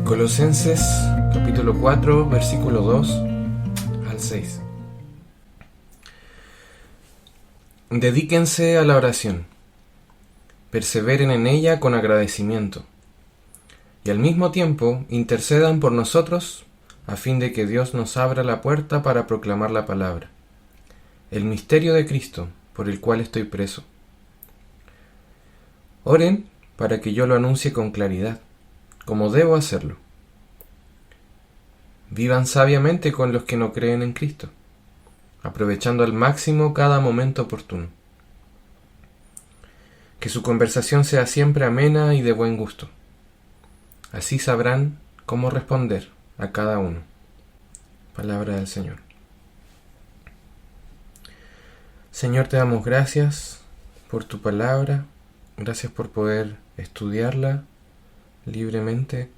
Colosenses capítulo 4, versículo 2 al 6. Dedíquense a la oración, perseveren en ella con agradecimiento, y al mismo tiempo intercedan por nosotros a fin de que Dios nos abra la puerta para proclamar la palabra, el misterio de Cristo, por el cual estoy preso. Oren para que yo lo anuncie con claridad, como debo hacerlo. Vivan sabiamente con los que no creen en Cristo, aprovechando al máximo cada momento oportuno. Que su conversación sea siempre amena y de buen gusto. Así sabrán cómo responder a cada uno. Palabra del Señor. Señor, te damos gracias por tu palabra, gracias por poder estudiarla libremente,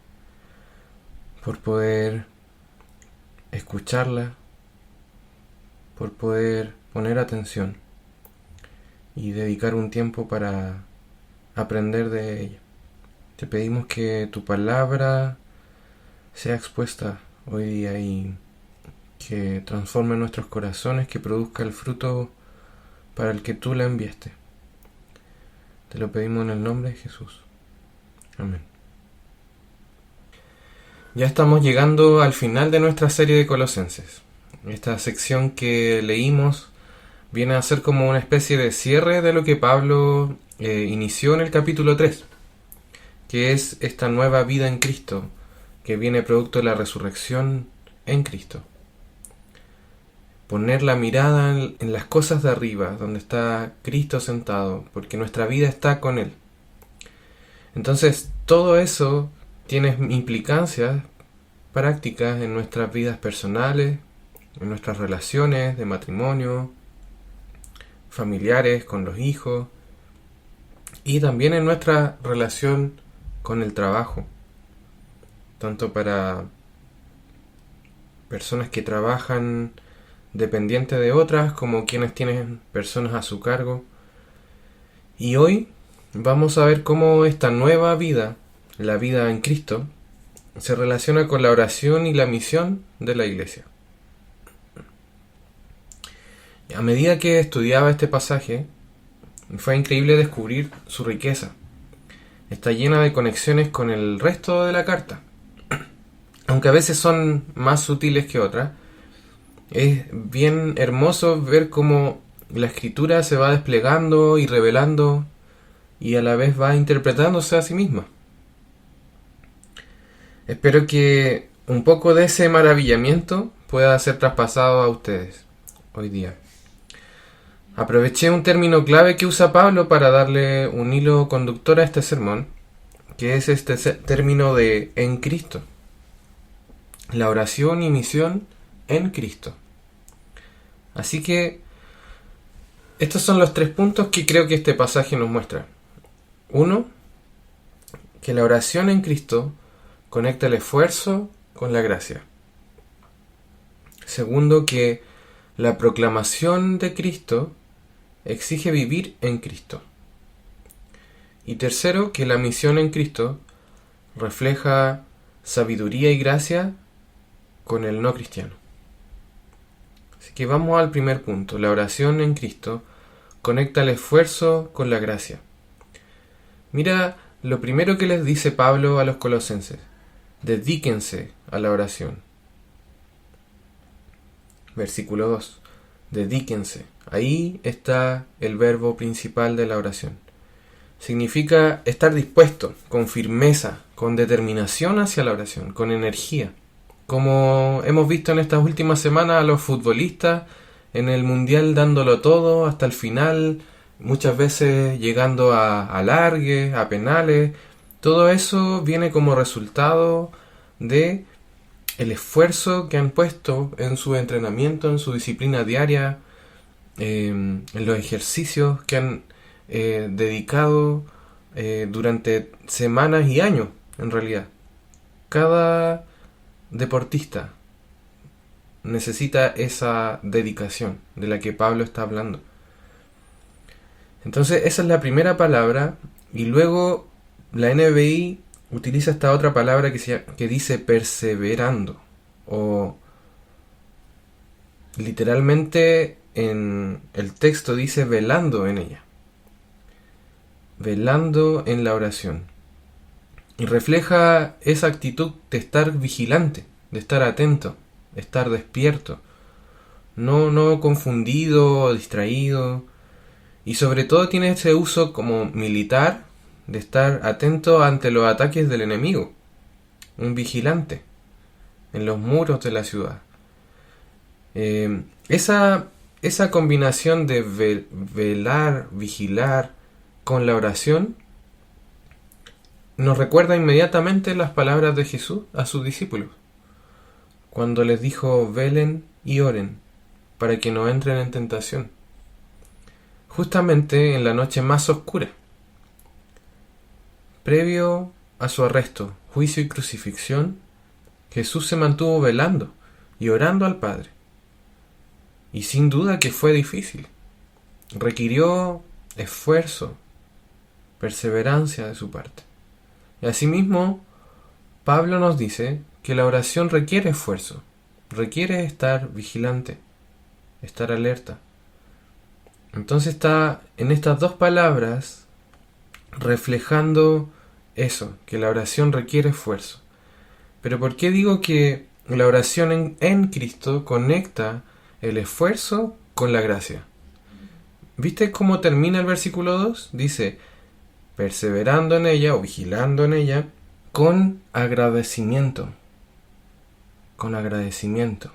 por poder escucharla, por poder poner atención y dedicar un tiempo para aprender de ella. Te pedimos que tu palabra sea expuesta hoy día y que transforme nuestros corazones, que produzca el fruto para el que tú la enviaste. Te lo pedimos en el nombre de Jesús. Amén. Ya estamos llegando al final de nuestra serie de Colosenses. Esta sección que leímos viene a ser como una especie de cierre de lo que Pablo inició en el capítulo 3, que es esta nueva vida en Cristo, que viene producto de la resurrección en Cristo. Poner la mirada en las cosas de arriba, donde está Cristo sentado, porque nuestra vida está con Él. Entonces, todo eso tiene implicancias prácticas en nuestras vidas personales, en nuestras relaciones de matrimonio, familiares, con los hijos, y también en nuestra relación con el trabajo, tanto para personas que trabajan dependientes de otras, como quienes tienen personas a su cargo. Y hoy vamos a ver cómo esta nueva vida, la vida en Cristo, se relaciona con la oración y la misión de la iglesia. A medida que estudiaba este pasaje, fue increíble descubrir su riqueza. Está llena de conexiones con el resto de la carta. Aunque a veces son más sutiles que otras, es bien hermoso ver cómo la escritura se va desplegando y revelando y a la vez va interpretándose a sí misma. Espero que un poco de ese maravillamiento pueda ser traspasado a ustedes hoy día. Aproveché un término clave que usa Pablo para darle un hilo conductor a este sermón, que es este término de en Cristo. La oración y misión en Cristo. Así que estos son los 3 puntos que creo que este pasaje nos muestra. 1. Que la oración en Cristo conecta el esfuerzo con la gracia. 2. Que la proclamación de Cristo exige vivir en Cristo. Y 3. Que la misión en Cristo refleja sabiduría y gracia con el no cristiano. Así que vamos al primer punto. La oración en Cristo conecta el esfuerzo con la gracia. Mira lo primero que les dice Pablo a los colosenses. Dedíquense a la oración. Versículo 2. Dedíquense. Ahí está el verbo principal de la oración. Significa estar dispuesto, con firmeza, con determinación hacia la oración, con energía. Como hemos visto en estas últimas semanas a los futbolistas en el mundial dándolo todo hasta el final, muchas veces llegando a alargues, a penales. Todo eso viene como resultado de el esfuerzo que han puesto en su entrenamiento, en su disciplina diaria, en los ejercicios que han dedicado durante semanas y años, en realidad. Cada deportista necesita esa dedicación de la que Pablo está hablando. Entonces esa es la primera palabra, y luego la NBI utiliza esta otra palabra que dice perseverando, o literalmente en el texto dice velando en ella, velando en la oración. Y refleja esa actitud de estar vigilante, de estar atento, de estar despierto, no confundido o distraído. Y sobre todo tiene ese uso como militar de estar atento ante los ataques del enemigo, un vigilante en los muros de la ciudad. Esa combinación de velar, vigilar con la oración nos recuerda inmediatamente las palabras de Jesús a sus discípulos, cuando les dijo: velen y oren para que no entren en tentación. Justamente en la noche más oscura, previo a su arresto, juicio y crucifixión, Jesús se mantuvo velando y orando al Padre. Y sin duda que fue difícil. Requirió esfuerzo, perseverancia de su parte. Y asimismo, Pablo nos dice que la oración requiere esfuerzo, requiere estar vigilante, estar alerta. Entonces está en estas dos palabras reflejando eso, que la oración requiere esfuerzo. Pero ¿por qué digo que la oración en Cristo conecta el esfuerzo con la gracia? ¿Viste cómo termina el versículo 2? Dice: perseverando en ella o vigilando en ella con agradecimiento. Con agradecimiento.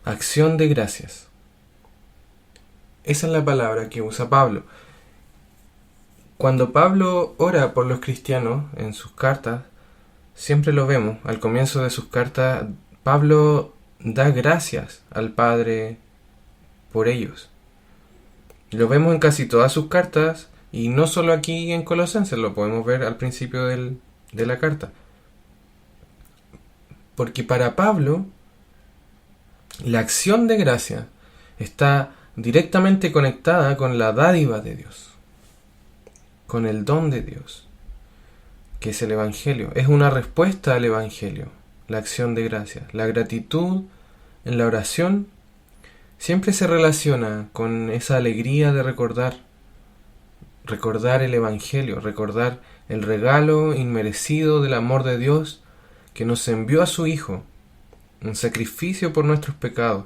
Acción de gracias. Esa es la palabra que usa Pablo. Cuando Pablo ora por los cristianos en sus cartas, siempre lo vemos, al comienzo de sus cartas, Pablo da gracias al Padre por ellos. Lo vemos en casi todas sus cartas, y no solo aquí en Colosenses, lo podemos ver al principio de la carta. Porque para Pablo, la acción de gracia está directamente conectada con la dádiva de Dios, con el don de Dios, que es el Evangelio. Es una respuesta al Evangelio, la acción de gracia. La gratitud en la oración siempre se relaciona con esa alegría de recordar el Evangelio, recordar el regalo inmerecido del amor de Dios que nos envió a su Hijo, un sacrificio por nuestros pecados,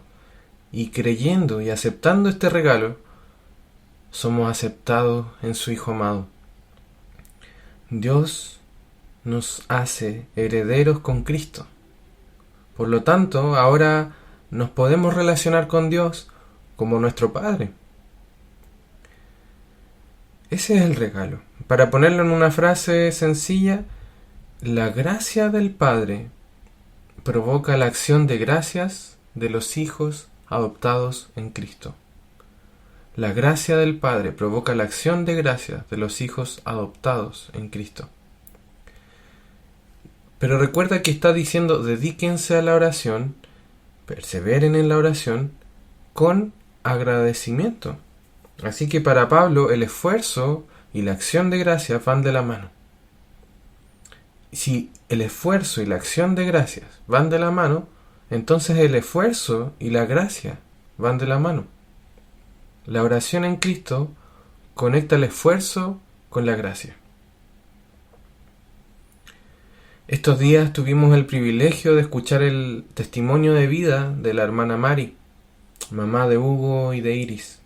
y creyendo y aceptando este regalo, somos aceptados en su Hijo amado. Dios nos hace herederos con Cristo. Por lo tanto, ahora nos podemos relacionar con Dios como nuestro Padre. Ese es el regalo. Para ponerlo en una frase sencilla, la gracia del Padre provoca la acción de gracias de los hijos adoptados en Cristo. La gracia del Padre provoca la acción de gracias de los hijos adoptados en Cristo. Pero recuerda que está diciendo: dedíquense a la oración, perseveren en la oración con agradecimiento. Así que para Pablo el esfuerzo y la acción de gracias van de la mano. Si el esfuerzo y la acción de gracias van de la mano, entonces el esfuerzo y la gracia van de la mano. La oración en Cristo conecta el esfuerzo con la gracia. Estos días tuvimos el privilegio de escuchar el testimonio de vida de la hermana Mari, mamá de Hugo y de Iris.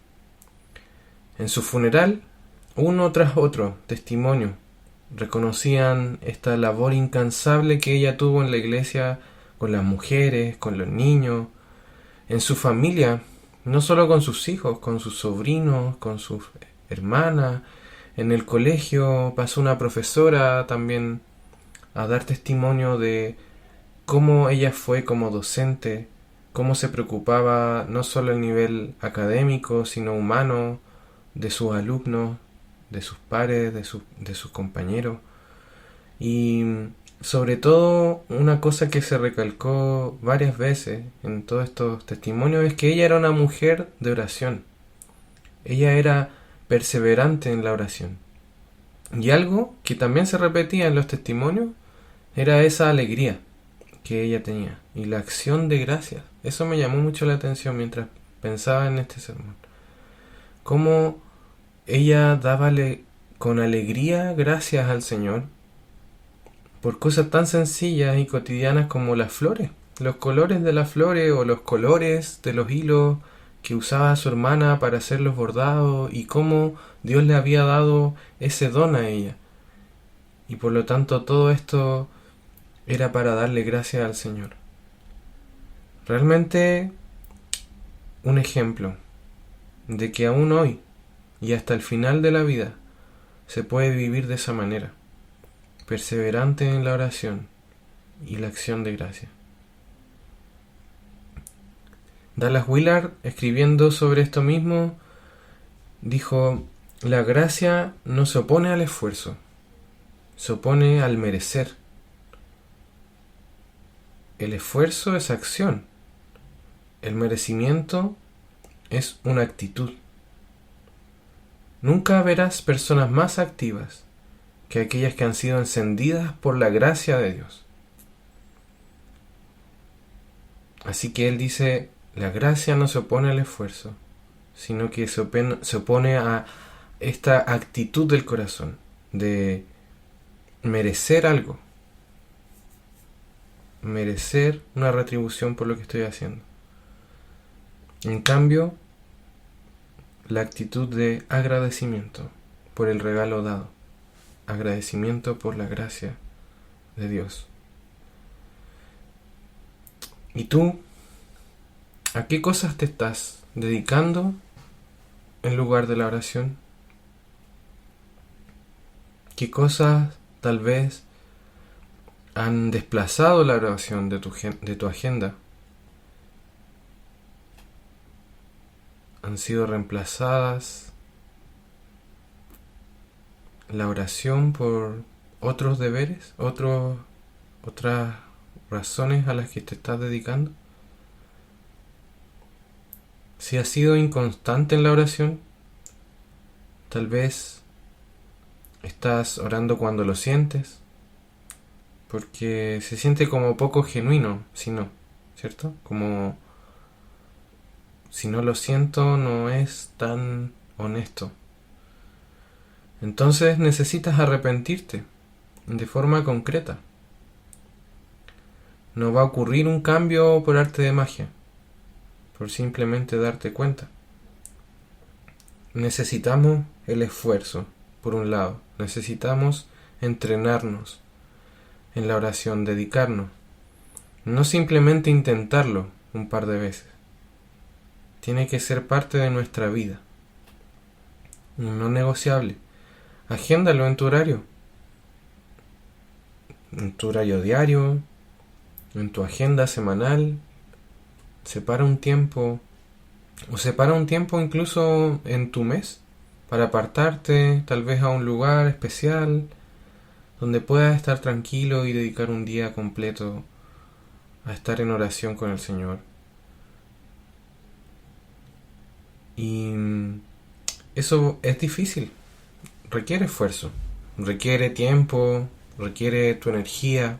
En su funeral, uno tras otro testimonio reconocían esta labor incansable que ella tuvo en la iglesia con las mujeres, con los niños, en su familia, no solo con sus hijos, con sus sobrinos, con sus hermanas. En el colegio pasó una profesora también a dar testimonio de cómo ella fue como docente, cómo se preocupaba no solo a nivel académico, sino humano, de sus alumnos, de sus pares, de sus compañeros. Y sobre todo, una cosa que se recalcó varias veces en todos estos testimonios es que ella era una mujer de oración. Ella era perseverante en la oración. Y algo que también se repetía en los testimonios era esa alegría que ella tenía y la acción de gracias. Eso me llamó mucho la atención mientras pensaba en este sermón. Cómo ella dábale con alegría gracias al Señor por cosas tan sencillas y cotidianas como las flores, los colores de las flores o los colores de los hilos que usaba su hermana para hacer los bordados, y cómo Dios le había dado ese don a ella. Y por lo tanto todo esto era para darle gracias al Señor. Realmente un ejemplo de que aún hoy y hasta el final de la vida se puede vivir de esa manera, perseverante en la oración y la acción de gracia. Dallas Willard, escribiendo sobre esto mismo, dijo: la gracia no se opone al esfuerzo, se opone al merecer. El esfuerzo es acción, el merecimiento es una actitud. Nunca verás personas más activas que aquellas que han sido encendidas por la gracia de Dios. Así que él dice: la gracia no se opone al esfuerzo, sino que se opone a esta actitud del corazón de merecer algo, merecer una retribución por lo que estoy haciendo. En cambio, la actitud de agradecimiento por el regalo dado, agradecimiento por la gracia de Dios. ¿Y tú? ¿A qué cosas te estás dedicando en lugar de la oración? ¿Qué cosas tal vez han desplazado la oración de tu agenda? ¿Han sido reemplazadas la oración por otros deberes, otras razones a las que te estás dedicando? Si has sido inconstante en la oración, tal vez estás orando cuando lo sientes, porque se siente como poco genuino, si no, ¿cierto? Como si no lo siento, no es tan honesto. Entonces necesitas arrepentirte de forma concreta. No va a ocurrir un cambio por arte de magia, por simplemente darte cuenta. Necesitamos el esfuerzo, por un lado. Necesitamos entrenarnos en la oración, dedicarnos. No simplemente intentarlo un par de veces. Tiene que ser parte de nuestra vida. No negociable. Agéndalo en tu horario. En tu horario diario, en tu agenda semanal. Separa un tiempo, o separa un tiempo incluso en tu mes, para apartarte tal vez a un lugar especial donde puedas estar tranquilo y dedicar un día completo a estar en oración con el Señor. Y eso es difícil, requiere esfuerzo, requiere tiempo, requiere tu energía,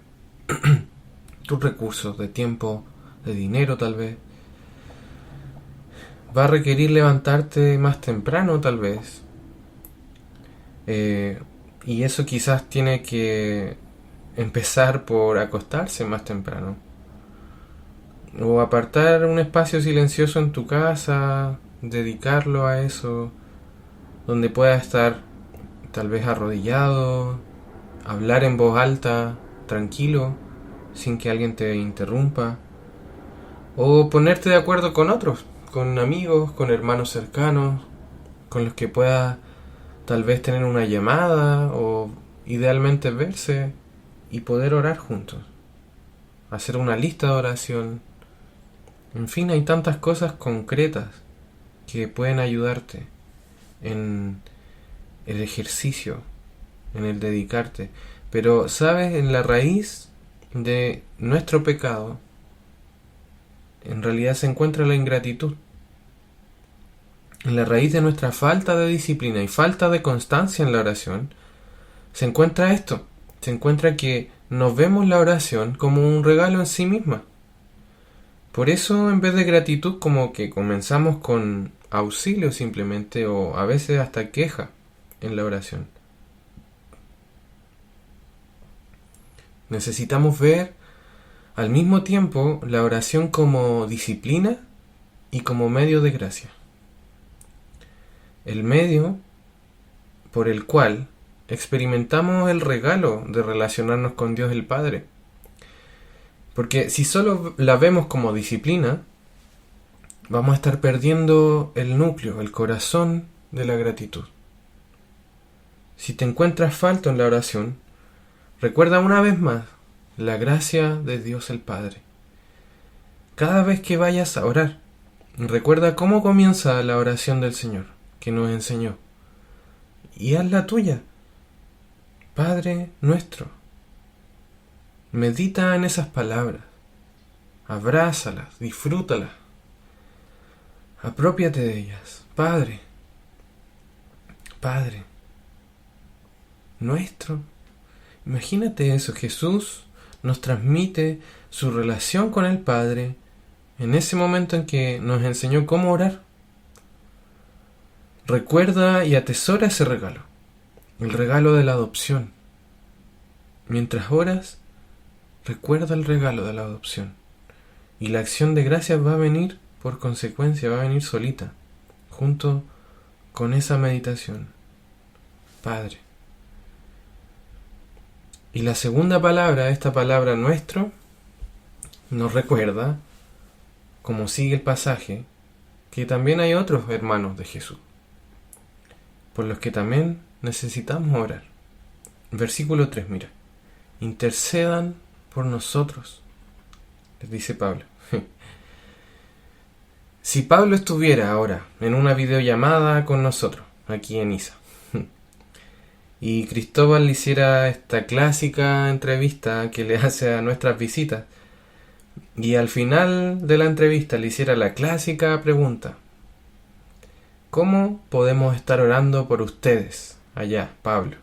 tus recursos de tiempo, de dinero tal vez. Va a requerir levantarte más temprano tal vez. Y eso quizás tiene que empezar por acostarse más temprano. O apartar un espacio silencioso en tu casa, dedicarlo a eso, donde puedas estar tal vez arrodillado, hablar en voz alta, tranquilo, sin que alguien te interrumpa. O ponerte de acuerdo con otros, con amigos, con hermanos cercanos, con los que puedas tal vez tener una llamada o idealmente verse y poder orar juntos. Hacer una lista de oración. En fin, hay tantas cosas concretas que pueden ayudarte en el ejercicio, en el dedicarte. Pero, ¿sabes? En la raíz de nuestro pecado, en realidad se encuentra la ingratitud. En la raíz de nuestra falta de disciplina y falta de constancia en la oración, se encuentra esto. Se encuentra que no vemos la oración como un regalo en sí misma. Por eso, en vez de gratitud, como que comenzamos con auxilio simplemente, o a veces hasta queja en la oración. Necesitamos ver al mismo tiempo la oración como disciplina y como medio de gracia. El medio por el cual experimentamos el regalo de relacionarnos con Dios el Padre. Porque si solo la vemos como disciplina, vamos a estar perdiendo el núcleo, el corazón de la gratitud. Si te encuentras falto en la oración, recuerda una vez más la gracia de Dios el Padre. Cada vez que vayas a orar, recuerda cómo comienza la oración del Señor, que nos enseñó. Y haz la tuya. Padre nuestro. Medita en esas palabras. Abrázalas, disfrútalas. Aprópiate de ellas. Padre. Padre nuestro. Imagínate eso. Jesús nos transmite su relación con el Padre en ese momento en que nos enseñó cómo orar. Recuerda y atesora ese regalo, el regalo de la adopción. Mientras oras, recuerda el regalo de la adopción. Y la acción de gracias va a venir por consecuencia, va a venir solita, junto con esa meditación. Padre. Y la segunda palabra, esta palabra nuestro, nos recuerda, como sigue el pasaje, que también hay otros hermanos de Jesús, por los que también necesitamos orar. Versículo 3, mira. Intercedan por nosotros, les dice Pablo. Si Pablo estuviera ahora en una videollamada con nosotros, aquí en ISA, y Cristóbal le hiciera esta clásica entrevista que le hace a nuestras visitas, y al final de la entrevista le hiciera la clásica pregunta: ¿cómo podemos estar orando por ustedes allá, Pablo?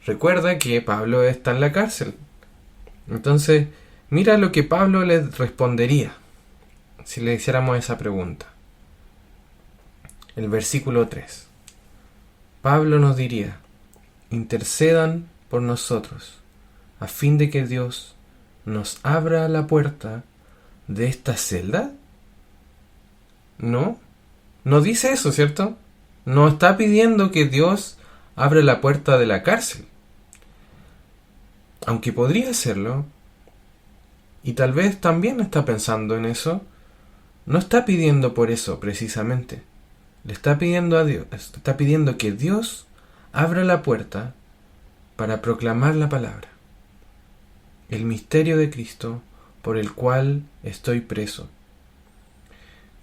Recuerda que Pablo está en la cárcel. Entonces, mira lo que Pablo le respondería si le hiciéramos esa pregunta. El versículo 3. Pablo nos diría: intercedan por nosotros, a fin de que Dios nos abra la puerta de esta celda. No dice eso, ¿cierto? No está pidiendo que Dios abra la puerta de la cárcel. Aunque podría hacerlo, y tal vez también está pensando en eso, no está pidiendo por eso precisamente. Le está pidiendo a Dios, está pidiendo que Dios abra la puerta para proclamar la palabra, el misterio de Cristo por el cual estoy preso.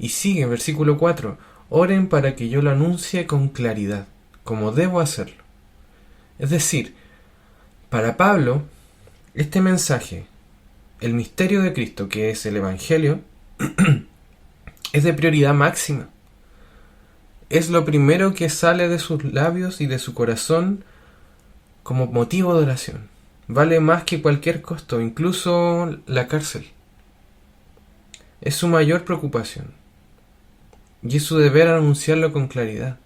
Y sigue en versículo 4, oren para que yo lo anuncie con claridad, como debo hacerlo. Es decir, para Pablo, este mensaje, el misterio de Cristo, que es el Evangelio, es de prioridad máxima. Es lo primero que sale de sus labios y de su corazón como motivo de oración. Vale más que cualquier costo, incluso la cárcel. Es su mayor preocupación. Y es su deber anunciarlo con claridad.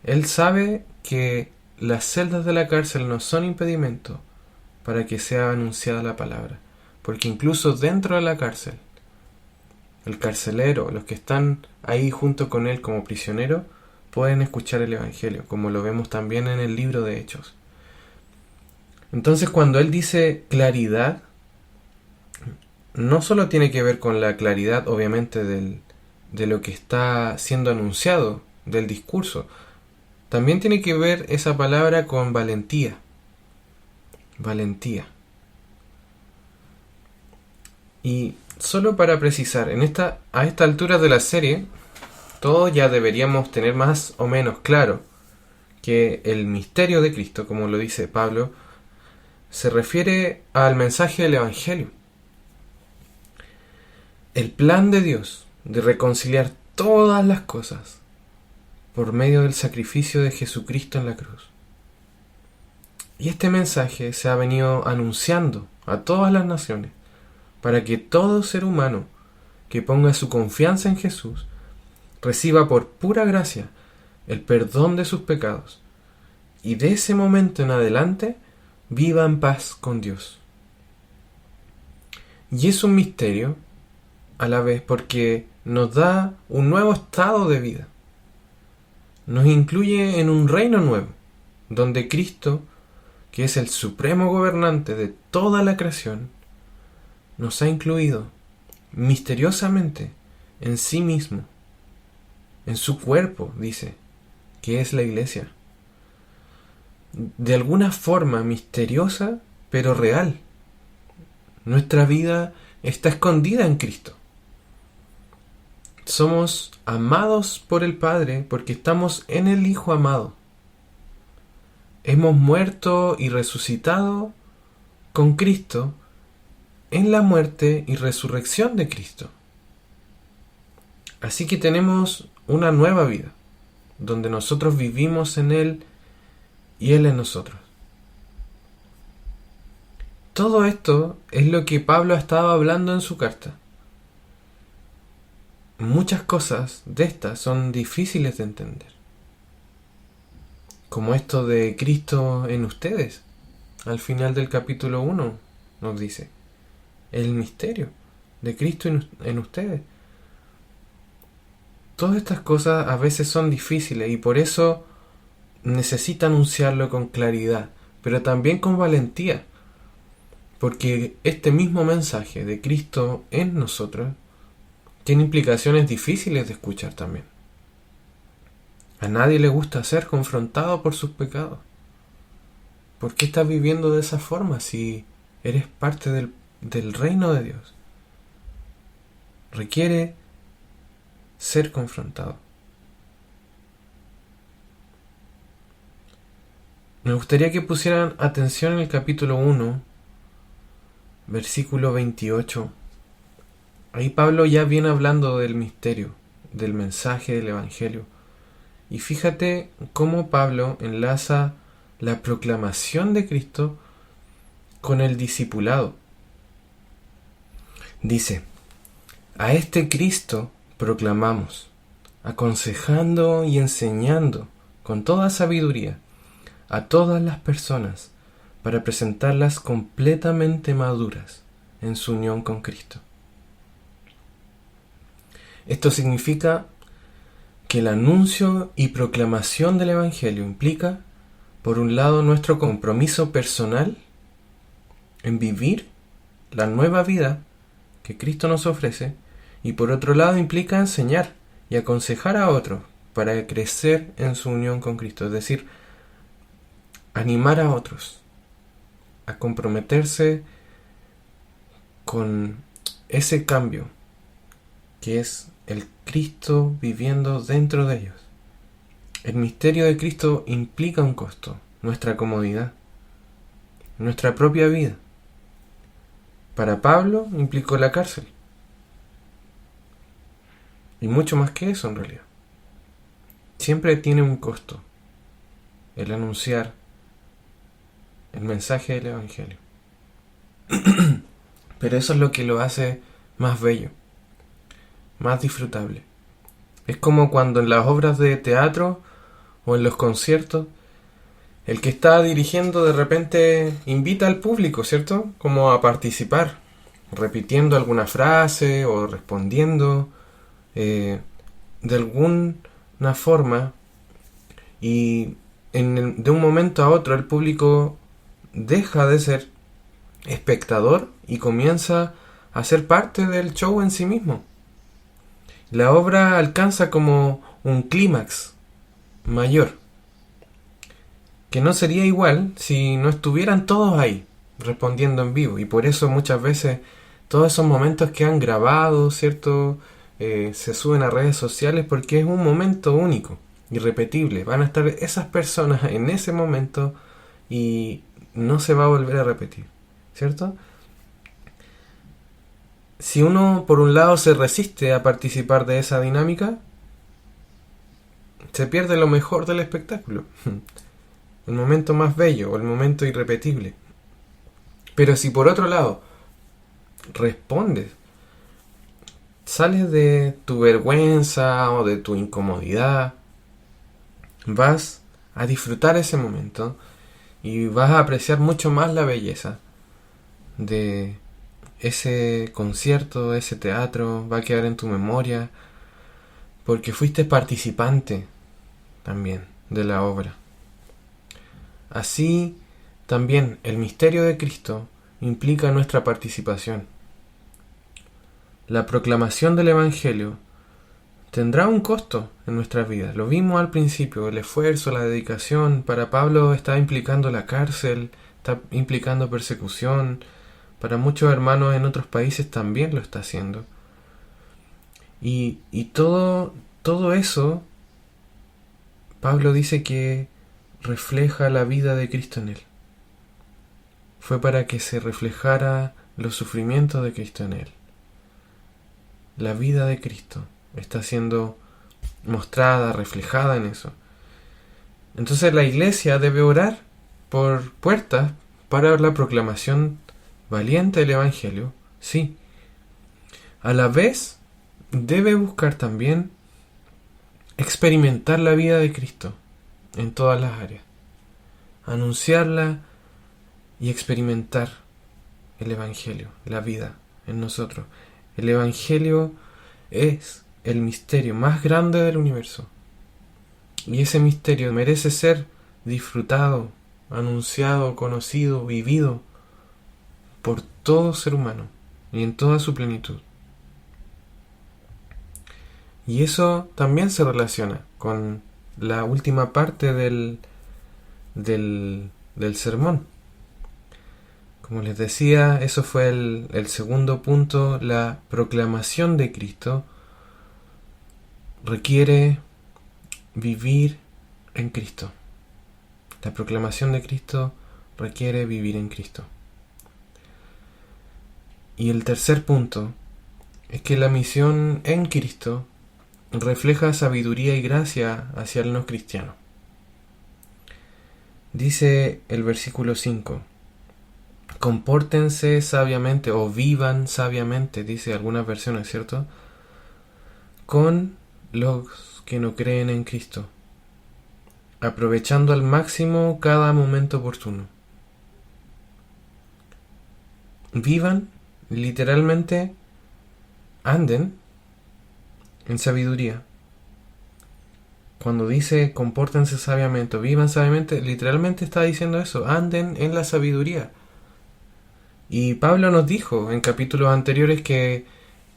Él sabe que las celdas de la cárcel no son impedimento para que sea anunciada la palabra. Porque incluso dentro de la cárcel, el carcelero, los que están ahí junto con él como prisionero, pueden escuchar el Evangelio, como lo vemos también en el libro de Hechos. Entonces, cuando él dice claridad, no solo tiene que ver con la claridad, obviamente, de lo que está siendo anunciado, del discurso. También tiene que ver esa palabra con valentía. Valentía. Y solo para precisar, a esta altura de la serie, todos ya deberíamos tener más o menos claro que el misterio de Cristo, como lo dice Pablo, se refiere al mensaje del Evangelio. El plan de Dios de reconciliar todas las cosas por medio del sacrificio de Jesucristo en la cruz. Y este mensaje se ha venido anunciando a todas las naciones para que todo ser humano que ponga su confianza en Jesús reciba por pura gracia el perdón de sus pecados y de ese momento en adelante viva en paz con Dios. Y es un misterio a la vez porque nos da un nuevo estado de vida. Nos incluye en un reino nuevo, donde Cristo, que es el supremo gobernante de toda la creación, nos ha incluido misteriosamente en sí mismo, en su cuerpo, dice, que es la iglesia. De alguna forma misteriosa, pero real. Nuestra vida está escondida en Cristo. Somos amados por el Padre porque estamos en el Hijo amado. Hemos muerto y resucitado con Cristo en la muerte y resurrección de Cristo. Así que tenemos una nueva vida, donde nosotros vivimos en Él y Él en nosotros. Todo esto es lo que Pablo ha estado hablando en su carta. Muchas cosas de estas son difíciles de entender, como esto de Cristo en ustedes. Al final del capítulo 1 nos dice el misterio de Cristo en ustedes. Todas estas cosas a veces son difíciles y por eso necesita anunciarlo con claridad, pero también con valentía, porque este mismo mensaje de Cristo en nosotros tiene implicaciones difíciles de escuchar también. A nadie le gusta ser confrontado por sus pecados. ¿Por qué estás viviendo de esa forma si eres parte del reino de Dios? Requiere ser confrontado. Me gustaría que pusieran atención en el capítulo 1, versículo 28. Ahí Pablo ya viene hablando del misterio, del mensaje del Evangelio. Y fíjate cómo Pablo enlaza la proclamación de Cristo con el discipulado. Dice: a este Cristo proclamamos, aconsejando y enseñando con toda sabiduría a todas las personas para presentarlas completamente maduras en su unión con Cristo. Esto significa que el anuncio y proclamación del Evangelio implica, por un lado, nuestro compromiso personal en vivir la nueva vida que Cristo nos ofrece, y por otro lado implica enseñar y aconsejar a otros para crecer en su unión con Cristo, es decir, animar a otros a comprometerse con ese cambio que es el Cristo viviendo dentro de ellos. El misterio de Cristo implica un costo, nuestra comodidad, nuestra propia vida. Para Pablo implicó la cárcel. Y mucho más que eso en realidad. Siempre tiene un costo el anunciar el mensaje del Evangelio. Pero eso es lo que lo hace más bello, más disfrutable. Es como cuando en las obras de teatro o en los conciertos, el que está dirigiendo de repente invita al público, ¿cierto? Como a participar, repitiendo alguna frase o respondiendo de alguna forma, y de un momento a otro el público deja de ser espectador y comienza a ser parte del show en sí mismo. La obra alcanza como un clímax mayor, que no sería igual si no estuvieran todos ahí respondiendo en vivo, y por eso muchas veces todos esos momentos quedan grabados, ¿cierto? Se suben a redes sociales porque es un momento único, irrepetible. Van a estar esas personas en ese momento y no se va a volver a repetir, ¿cierto? Si uno por un lado se resiste a participar de esa dinámica, se pierde lo mejor del espectáculo. el momento más bello o el momento irrepetible. Pero si por otro lado respondes, sales de tu vergüenza o de tu incomodidad, vas a disfrutar ese momento y vas a apreciar mucho más la belleza de ese concierto, ese teatro, va a quedar en tu memoria porque fuiste participante también de la obra. Así también el misterio de Cristo implica nuestra participación. La proclamación del Evangelio tendrá un costo en nuestras vidas. Lo vimos al principio, el esfuerzo, la dedicación. Para Pablo está implicando la cárcel, está implicando persecución. Para muchos hermanos en otros países también lo está haciendo. Y todo eso, Pablo dice que refleja la vida de Cristo en él. Fue para que se reflejara los sufrimientos de Cristo en él. La vida de Cristo está siendo mostrada, reflejada en eso. Entonces la iglesia debe orar por puertas para la proclamación valiente del Evangelio, sí. A la vez debe buscar también experimentar la vida de Cristo en todas las áreas, anunciarla y experimentar el Evangelio, la vida en nosotros. El Evangelio es el misterio más grande del universo y ese misterio merece ser disfrutado, anunciado, conocido, vivido por todo ser humano y en toda su plenitud. Y eso también se relaciona con la última parte del sermón. Como les decía, eso fue el segundo punto. La proclamación de Cristo requiere vivir en Cristo. La proclamación de Cristo requiere vivir en Cristo. Y el tercer punto es que la misión en Cristo refleja sabiduría y gracia hacia el no cristiano. Dice el versículo 5: compórtense sabiamente o vivan sabiamente, dice algunas versiones, ¿cierto? Con los que no creen en Cristo, aprovechando al máximo cada momento oportuno. Vivan, literalmente, anden en sabiduría. Cuando dice compórtense sabiamente, vivan sabiamente, literalmente está diciendo eso, anden en la sabiduría. Y Pablo nos dijo en capítulos anteriores que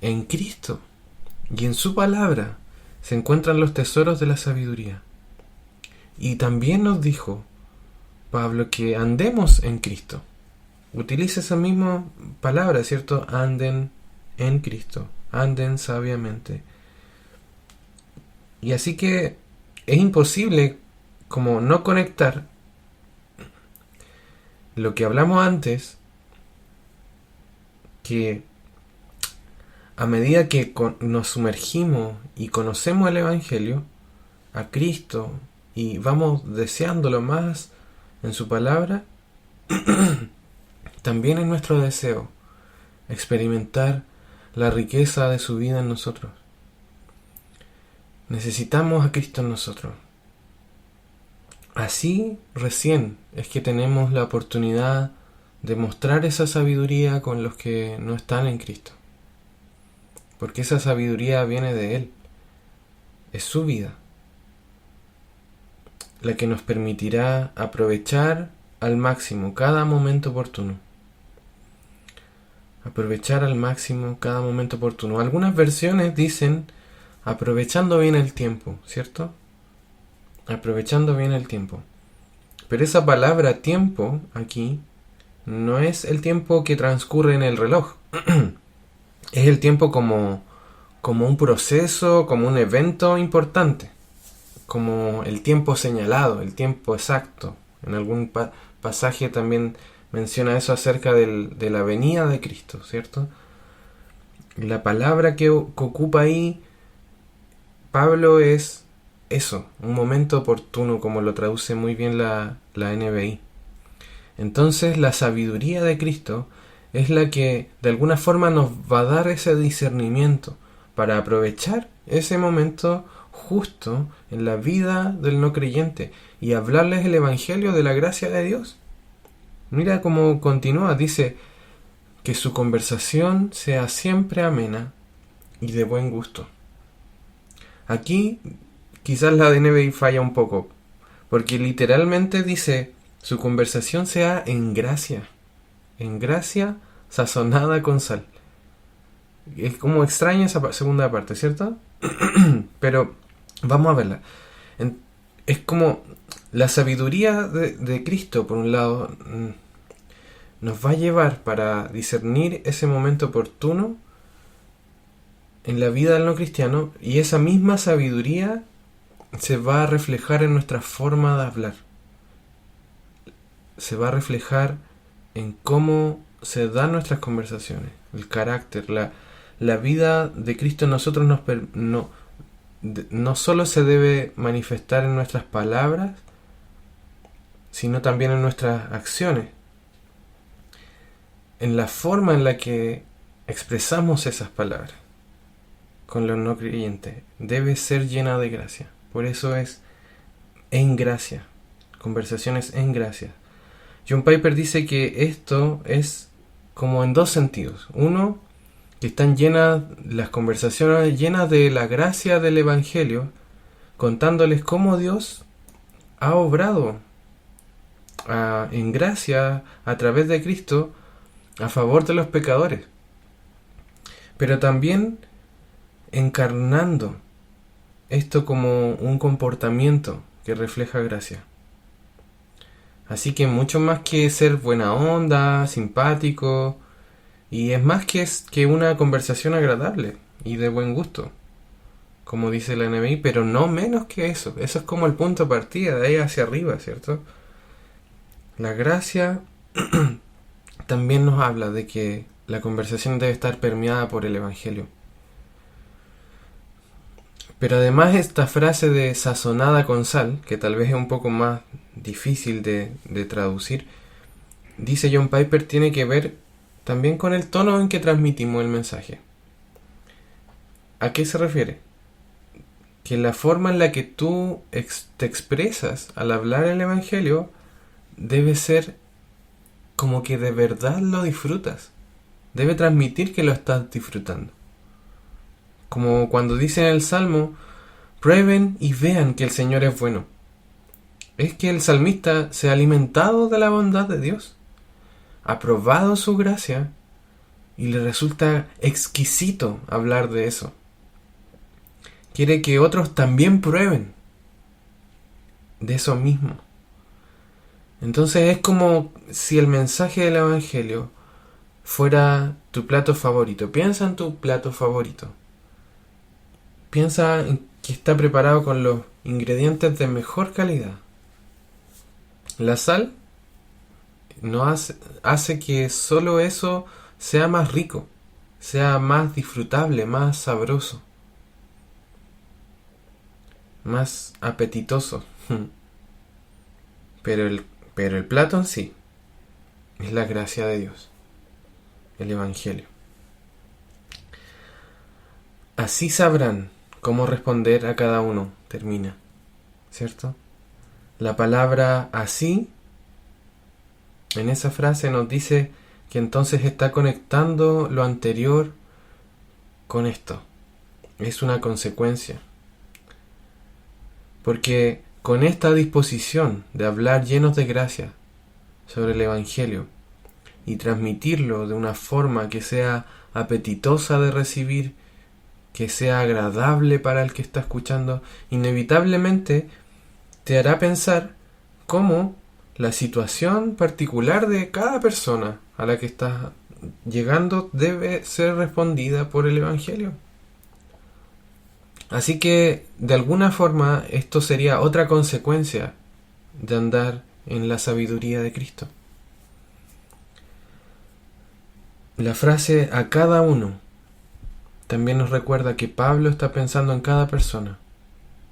en Cristo y en su palabra se encuentran los tesoros de la sabiduría. Y también nos dijo Pablo que andemos en Cristo. Utiliza esa misma palabra, ¿cierto? Anden en Cristo, anden sabiamente. Y así que es imposible como no conectar lo que hablamos antes, que a medida que nos sumergimos y conocemos el Evangelio, a Cristo, y vamos deseándolo más en su palabra, también es nuestro deseo experimentar la riqueza de su vida en nosotros. Necesitamos a Cristo en nosotros. Así recién es que tenemos la oportunidad de mostrar esa sabiduría con los que no están en Cristo. Porque esa sabiduría viene de Él. Es su vida la que nos permitirá aprovechar al máximo cada momento oportuno. Aprovechar al máximo cada momento oportuno. Algunas versiones dicen aprovechando bien el tiempo, ¿cierto? Aprovechando bien el tiempo. Pero esa palabra tiempo aquí no es el tiempo que transcurre en el reloj. Es el tiempo como un proceso, como un evento importante. Como el tiempo señalado, el tiempo exacto. En algún pasaje también menciona eso acerca de la venida de Cristo, ¿cierto? La palabra que ocupa ahí Pablo es eso, un momento oportuno, como lo traduce muy bien la NBI. Entonces la sabiduría de Cristo es la que de alguna forma nos va a dar ese discernimiento para aprovechar ese momento justo en la vida del no creyente y hablarles el Evangelio de la gracia de Dios. Mira cómo continúa, dice que su conversación sea siempre amena y de buen gusto. Aquí quizás la DNBI falla un poco, porque literalmente dice su conversación sea en gracia sazonada con sal. Es como extraña esa segunda parte, ¿cierto? Pero vamos a verla. Es como la sabiduría de Cristo, por un lado, nos va a llevar para discernir ese momento oportuno en la vida del no cristiano, y esa misma sabiduría se va a reflejar en nuestra forma de hablar. Se va a reflejar en cómo se dan nuestras conversaciones, el carácter, la vida de Cristo en nosotros no solo se debe manifestar en nuestras palabras, sino también en nuestras acciones, en la forma en la que expresamos esas palabras con los no creyentes. Debe ser llena de gracia. Por eso es en gracia, conversaciones en gracia. John Piper dice que esto es como en dos sentidos. Uno, que están llenas las conversaciones llenas de la gracia del Evangelio, contándoles cómo Dios ha obrado en gracia a través de Cristo a favor de los pecadores, pero también encarnando esto como un comportamiento que refleja gracia. Así que mucho más que ser buena onda, simpático, y es más que una conversación agradable y de buen gusto, como dice la NBI, pero no menos que eso. Eso es como el punto de partida, de ahí hacia arriba, ¿cierto? La gracia también nos habla de que la conversación debe estar permeada por el Evangelio. Pero además esta frase de sazonada con sal, que tal vez es un poco más difícil de traducir, dice John Piper, tiene que ver también con el tono en que transmitimos el mensaje. ¿A qué se refiere? Que la forma en la que tú te expresas al hablar el Evangelio debe ser como que de verdad lo disfrutas. Debe transmitir que lo estás disfrutando. Como cuando dice en el Salmo, prueben y vean que el Señor es bueno. Es que el salmista se ha alimentado de la bondad de Dios, ha probado su gracia y le resulta exquisito hablar de eso. Quiere que otros también prueben de eso mismo. Entonces es como si el mensaje del Evangelio fuera tu plato favorito. Piensa en tu plato favorito. Piensa en que está preparado con los ingredientes de mejor calidad. La sal no hace que solo eso sea más rico, sea más disfrutable, más sabroso, más apetitoso. Pero el plato en sí es la gracia de Dios, el Evangelio. Así sabrán cómo responder a cada uno, termina, ¿cierto? La palabra así, en esa frase nos dice que entonces está conectando lo anterior con esto. Es una consecuencia. Porque con esta disposición de hablar llenos de gracia sobre el Evangelio y transmitirlo de una forma que sea apetitosa de recibir, que sea agradable para el que está escuchando, inevitablemente te hará pensar cómo la situación particular de cada persona a la que estás llegando debe ser respondida por el Evangelio. Así que, de alguna forma, esto sería otra consecuencia de andar en la sabiduría de Cristo. La frase a cada uno también nos recuerda que Pablo está pensando en cada persona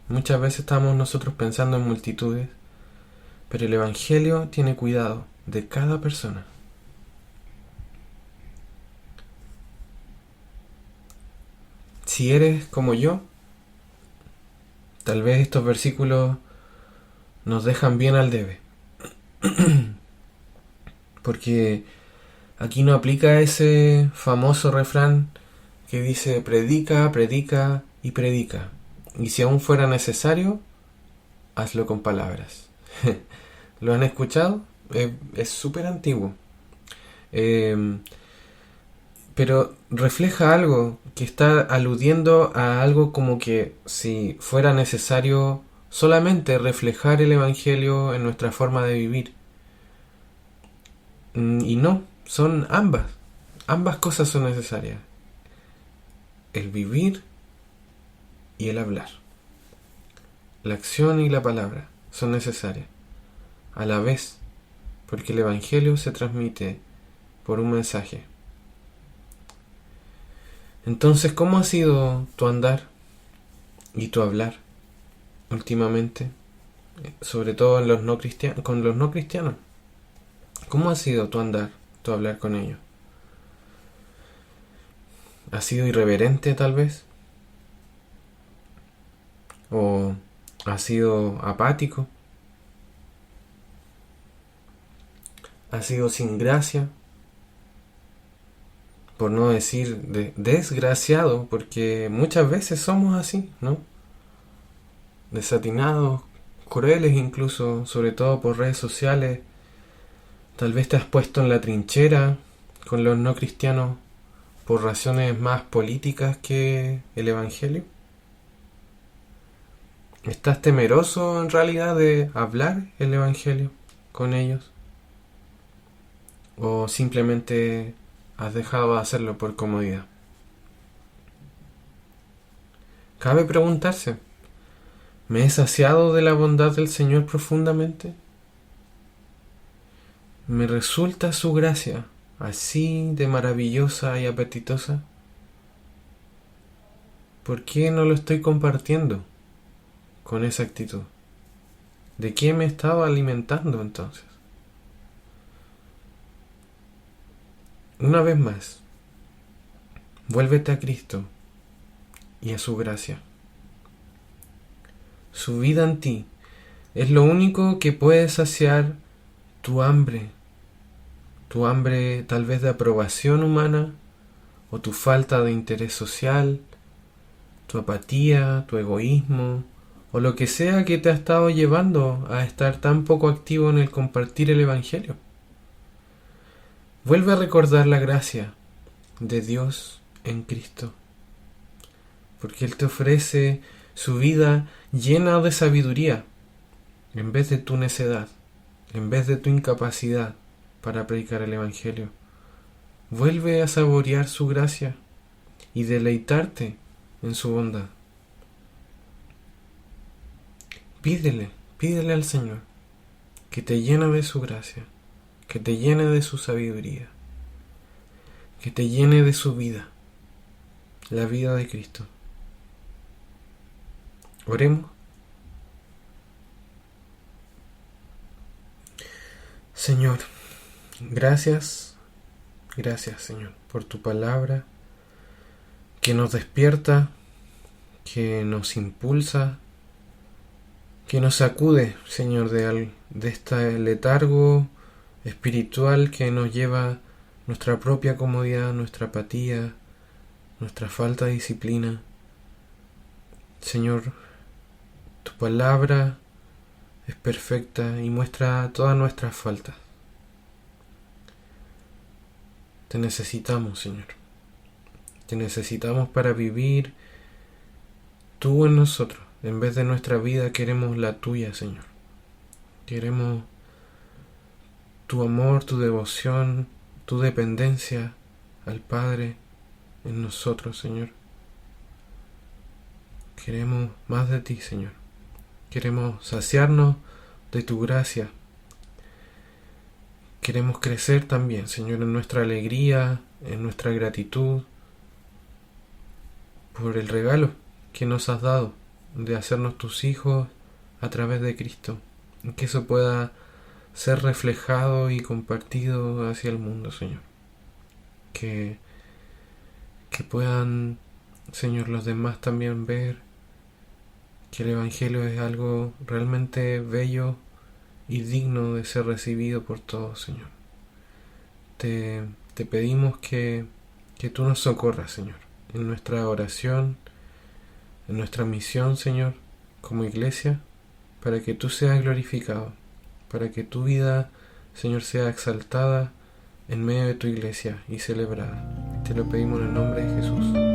Muchas veces estamos nosotros pensando en multitudes, pero el Evangelio tiene cuidado de cada persona. Si eres como yo, tal vez estos versículos nos dejan bien al debe. Porque aquí no aplica ese famoso refrán que dice predica, predica y predica. Y si aún fuera necesario, hazlo con palabras. ¿Lo han escuchado? Es súper antiguo. Pero refleja algo que está aludiendo a algo como que si fuera necesario solamente reflejar el Evangelio en nuestra forma de vivir. Y no, son ambas. Ambas cosas son necesarias. El vivir y el hablar. La acción y la palabra son necesarias a la vez, porque el Evangelio se transmite por un mensaje. Entonces, ¿cómo ha sido tu andar y tu hablar últimamente? Sobre todo en con los no cristianos. ¿Cómo ha sido tu andar, tu hablar con ellos? ¿Ha sido irreverente tal vez? ¿O ha sido apático? ¿Ha sido sin gracia? Por no decir desgraciado, porque muchas veces somos así, ¿no? Desatinados, crueles incluso, sobre todo por redes sociales. Tal vez te has puesto en la trinchera con los no cristianos por razones más políticas que el Evangelio. ¿Estás temeroso en realidad de hablar el Evangelio con ellos? ¿O simplemente has dejado de hacerlo por comodidad? Cabe preguntarse, ¿me he saciado de la bondad del Señor profundamente? ¿Me resulta su gracia así de maravillosa y apetitosa? ¿Por qué no lo estoy compartiendo con esa actitud? ¿De qué me estaba alimentando entonces? Una vez más, vuélvete a Cristo y a su gracia. Su vida en ti es lo único que puede saciar tu hambre tal vez de aprobación humana, o tu falta de interés social, tu apatía, tu egoísmo, o lo que sea que te ha estado llevando a estar tan poco activo en el compartir el Evangelio. Vuelve a recordar la gracia de Dios en Cristo, porque Él te ofrece su vida llena de sabiduría, en vez de tu necedad, en vez de tu incapacidad para predicar el Evangelio. Vuelve a saborear su gracia y deleitarte en su bondad. Pídele al Señor que te llene de su gracia, que te llene de su sabiduría, que te llene de su vida, la vida de Cristo. Oremos. Señor, gracias Señor por tu palabra que nos despierta, que nos impulsa, que nos sacude, Señor, de este letargo espiritual que nos lleva nuestra propia comodidad, nuestra apatía, nuestra falta de disciplina. Señor, tu palabra es perfecta y muestra todas nuestras faltas. Te necesitamos, Señor. Te necesitamos para vivir tú en nosotros. En vez de nuestra vida queremos la tuya, Señor. Queremos tu amor, tu devoción, tu dependencia al Padre en nosotros, Señor. Queremos más de ti, Señor. Queremos saciarnos de tu gracia. Queremos crecer también, Señor, en nuestra alegría, en nuestra gratitud por el regalo que nos has dado de hacernos tus hijos a través de Cristo, y que eso pueda ser reflejado y compartido hacia el mundo, Señor. Que puedan, Señor, los demás también ver que el Evangelio es algo realmente bello y digno de ser recibido por todos, Señor. Te pedimos que tú nos socorras, Señor, en nuestra oración, en nuestra misión, Señor, como iglesia, para que tú seas glorificado, para que tu vida, Señor, sea exaltada en medio de tu iglesia y celebrada. Te lo pedimos en el nombre de Jesús.